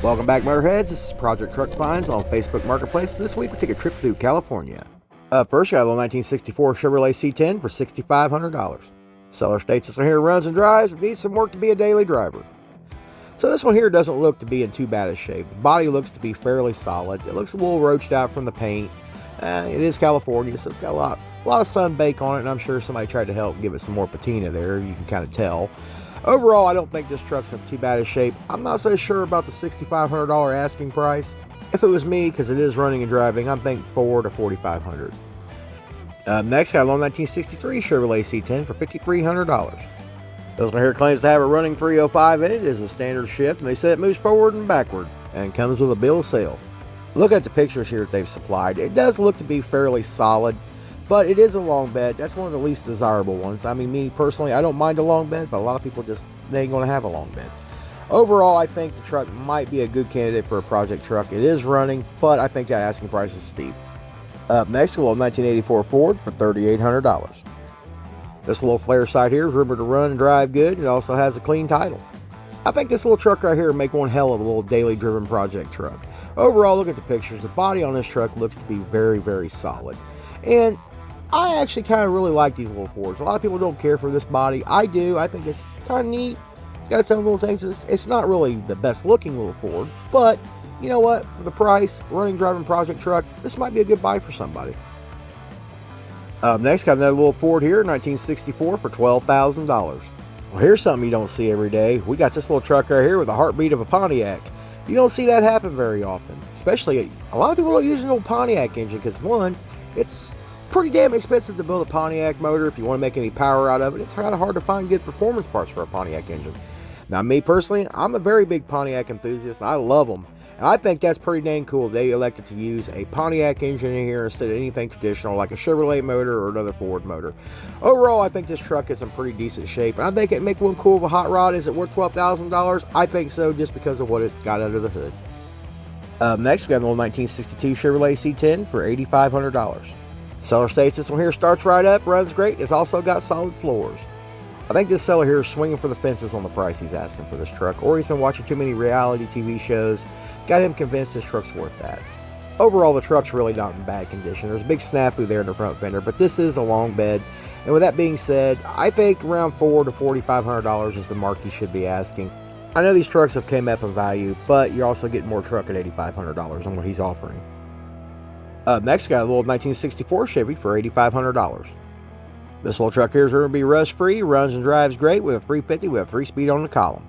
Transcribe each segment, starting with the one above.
Welcome back, Motorheads. This is Project Truck Finds on Facebook Marketplace. This week we take a trip through California. First, we got a little 1964 Chevrolet C10 for $6,500. Seller states this one here runs and drives, but needs some work to be a daily driver. So this one here doesn't look to be in too bad a shape. The body looks to be fairly solid. It looks a little roached out from the paint. It is California, so it's got a lot of sun bake on it, and I'm sure somebody tried to help give it some more patina there. You can kind of tell. Overall, I don't think this truck's in too bad a shape. I'm not so sure about the $6,500 asking price. If it was me, because it is running and driving, I'm thinking $4,000 to $4,500. Next, got a little 1963 Chevrolet C10 for $5,300. This one here claims to have a running 305 in it. It is a standard shift, and they say it moves forward and backward, and comes with a bill of sale. Look at the pictures here that they've supplied. It does look to be fairly solid, but it is a long bed. That's one of the least desirable ones. I mean, me personally, I don't mind a long bed, but a lot of people just, they ain't going to have a long bed. Overall, I think the truck might be a good candidate for a project truck. It is running, but I think that asking price is steep. Up next, a little 1984 Ford for $3,800. This little flare side here is rumored to run and drive good. It also has a clean title. I think this little truck right here would make one hell of a little daily driven project truck. Overall, look at the pictures. The body on this truck looks to be very, very solid. And I actually kind of really like these little Fords. A lot of people don't care for this body. I do. I think it's kind of neat. It's got some little things. It's not really the best looking little Ford, but you know what? For the price, running, driving project truck, this might be a good buy for somebody. Next, got another little Ford here, 1964 for $12,000. Well, here's something you don't see every day. We got this little truck right here with the heartbeat of a Pontiac. You don't see that happen very often. Especially, a lot of people don't use an old Pontiac engine because, one, it's pretty damn expensive to build a Pontiac motor. If you want to make any power out of it, it's kind of hard to find good performance parts for a Pontiac engine. Now, me personally, I'm a very big Pontiac enthusiast, and I love them. And I think that's pretty dang cool. They elected to use a Pontiac engine in here instead of anything traditional like a Chevrolet motor or another Ford motor. Overall, I think this truck is in pretty decent shape. And I think it'd make one cool of a hot rod. Is it worth $12,000? I think so, just because of what it's got under the hood. Next, we got an old 1962 Chevrolet C10 for $8,500. Seller states this one here starts right up, runs great. It's also got solid floors. I think this seller here is swinging for the fences on the price he's asking for this truck, or he's been watching too many reality TV shows. Got him convinced this truck's worth that. Overall, the truck's really not in bad condition. There's a big snafu there in the front fender, but this is a long bed. And with that being said, I think around $4,000 to $4,500 is the mark you should be asking. I know these trucks have came up in value, but you're also getting more truck at $8,500 on what he's offering. Next, got a little 1964 Chevy for $8,500. This little truck here is going to be rust-free, runs and drives great with a 350 with a 3-speed on the column.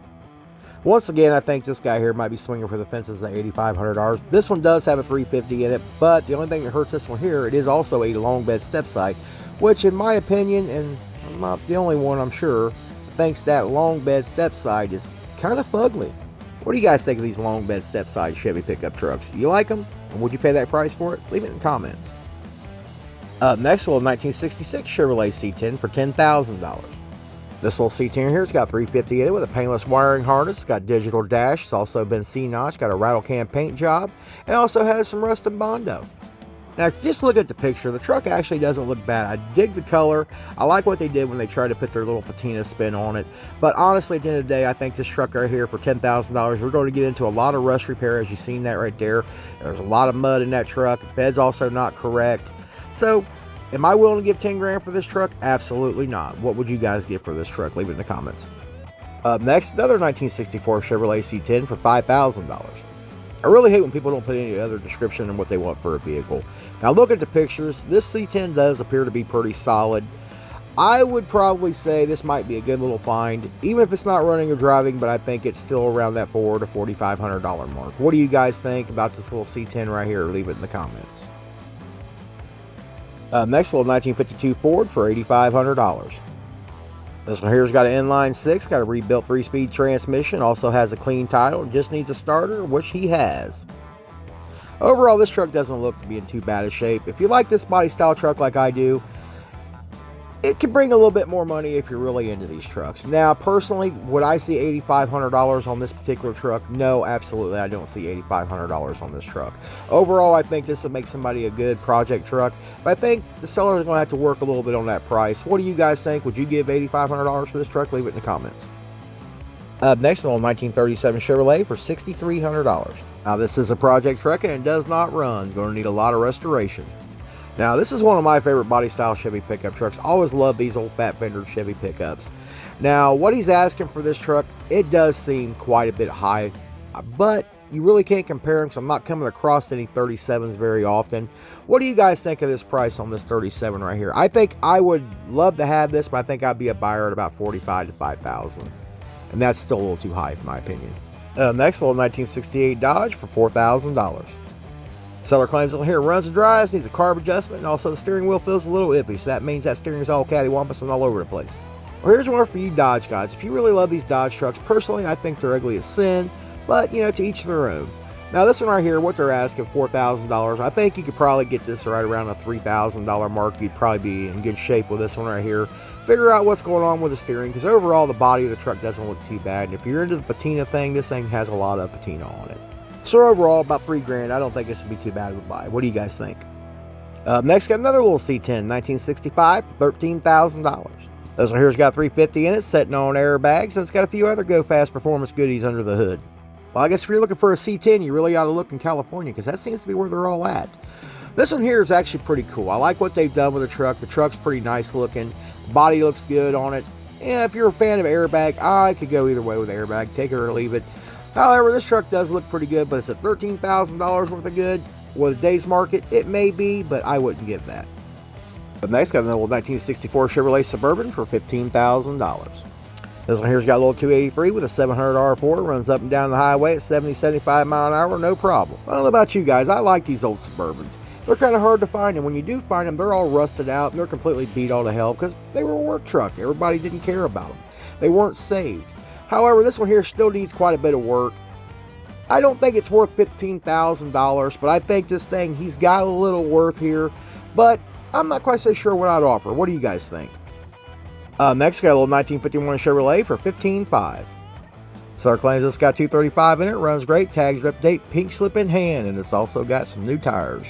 Once again, I think this guy here might be swinging for the fences at $8,500. This one does have a 350 in it, but the only thing that hurts this one here, it is also a long bed step side, which in my opinion, and I'm not the only one I'm sure, thinks that long bed step side is kind of fugly. What do you guys think of these long bed step side Chevy pickup trucks? Do you like them? And would you pay that price for it? Leave it in the comments. Next, a little 1966 Chevrolet C10 for $10,000. This little C10 here, it's got 350 in it with a paintless wiring harness. It's got digital dash. It's also been C-notched. Got a rattle can paint job. And also has some rust and Bondo. Now, just look at the picture. The truck actually doesn't look bad. I dig the color. I like what they did when they tried to put their little patina spin on it. But honestly, at the end of the day, I think this truck right here for $10,000, we're going to get into a lot of rust repair, as you've seen that right there. There's a lot of mud in that truck. The bed's also not correct. So, am I willing to give 10 grand for this truck? Absolutely not. What would you guys give for this truck? Leave it in the comments. Up next, another 1964 Chevrolet C10 for $5,000. I really hate when people don't put any other description on what they want for a vehicle. Now look at the pictures. This C10 does appear to be pretty solid. I would probably say this might be a good little find, even if it's not running or driving, but I think it's still around that $4,000 to $4,500 mark. What do you guys think about this little C10 right here? Leave it in the comments. Next, little 1952 Ford for $8,500. This one here's got an inline 6, got a rebuilt 3-speed transmission, also has a clean title, and just needs a starter, which he has. Overall, this truck doesn't look to be in too bad a shape. If you like this body style truck like I do, it can bring a little bit more money if you're really into these trucks. Now, personally, would I see $8,500 on this particular truck? No, absolutely, I don't see $8,500 on this truck. Overall, I think this would make somebody a good project truck, but I think the seller is going to have to work a little bit on that price. What do you guys think? Would you give $8,500 for this truck? Leave it in the comments. Up next, an old 1937 Chevrolet for $6,300. Now this is a project truck and it does not run. Going to need a lot of restoration. Now this is one of my favorite body style Chevy pickup trucks. Always love these old fat fender Chevy pickups. Now what he's asking for this truck, it does seem quite a bit high, but you really can't compare them because I'm not coming across any 37s very often. What do you guys think of this price on this 37 right here? I think I would love to have this, but I think I'd be a buyer at about $45,000 to $5,000. And that's still a little too high in my opinion. Next, little 1968 Dodge for $4,000. Seller claims on here runs and drives, needs a carb adjustment, and also the steering wheel feels a little iffy, so that means that steering is all cattywampus and all over the place. Well, here's one for you Dodge guys. If you really love these Dodge trucks, personally I think they're ugly as sin, but you know, to each their own. Now this one right here, what they're asking, $4,000. I think you could probably get this right around a $3,000 mark. You'd probably be in good shape with this one right here. Figure out what's going on with the steering, because overall the body of the truck doesn't look too bad. And if you're into the patina thing, this thing has a lot of patina on it. So overall, about $3,000. I don't think this would be too bad of a buy. What do you guys think? Next, got another little C10, 1965, for $13,000. This one here's got 350 in it, sitting on airbags, and it's got a few other Go Fast performance goodies under the hood. Well, I guess if you're looking for a C10, you really ought to look in California, because that seems to be where they're all at. This one here is actually pretty cool. I like what they've done with the truck. The truck's pretty nice looking. The body looks good on it. And if you're a fan of airbag, I could go either way with airbag. Take it or leave it. However, this truck does look pretty good, but it's at $13,000 worth of good. With today's market, it may be, but I wouldn't give that. But next, got an old 1964 Chevrolet Suburban for $15,000. This one here's got a little 283 with a 700 R4, runs up and down the highway at 70, 75 mile an hour, no problem. I don't know about you guys, I like these old Suburbans. They're kind of hard to find, and when you do find them, they're all rusted out, and they're completely beat all to hell because they were a work truck. Everybody didn't care about them. They weren't saved. However, this one here still needs quite a bit of work. I don't think it's worth $15,000, but I think this thing, he's got a little worth here, but I'm not quite so sure what I'd offer. What do you guys think? Next, got a little 1951 Chevrolet for $15,500. Seller claims it's got 235 in it, runs great, tags up to date, pink slip in hand, and it's also got some new tires.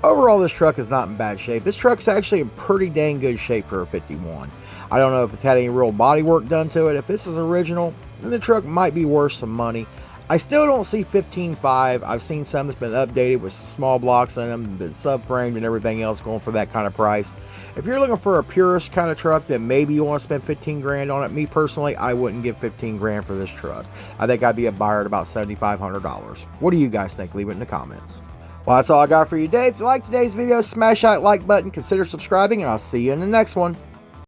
Overall, this truck is not in bad shape. This truck's actually in pretty dang good shape for a 51. I don't know if it's had any real body work done to it. If this is original, then the truck might be worth some money. I still don't see $15,500. I've seen some that's been updated with some small blocks in them, been subframed and everything else going for that kind of price. If you're looking for a purist kind of truck, then maybe you want to spend $15,000 on it. Me personally, I wouldn't give $15,000 for this truck. I think I'd be a buyer at about $7,500. What do you guys think? Leave it in the comments. Well, that's all I got for you today. If you liked today's video, smash that like button, consider subscribing, and I'll see you in the next one.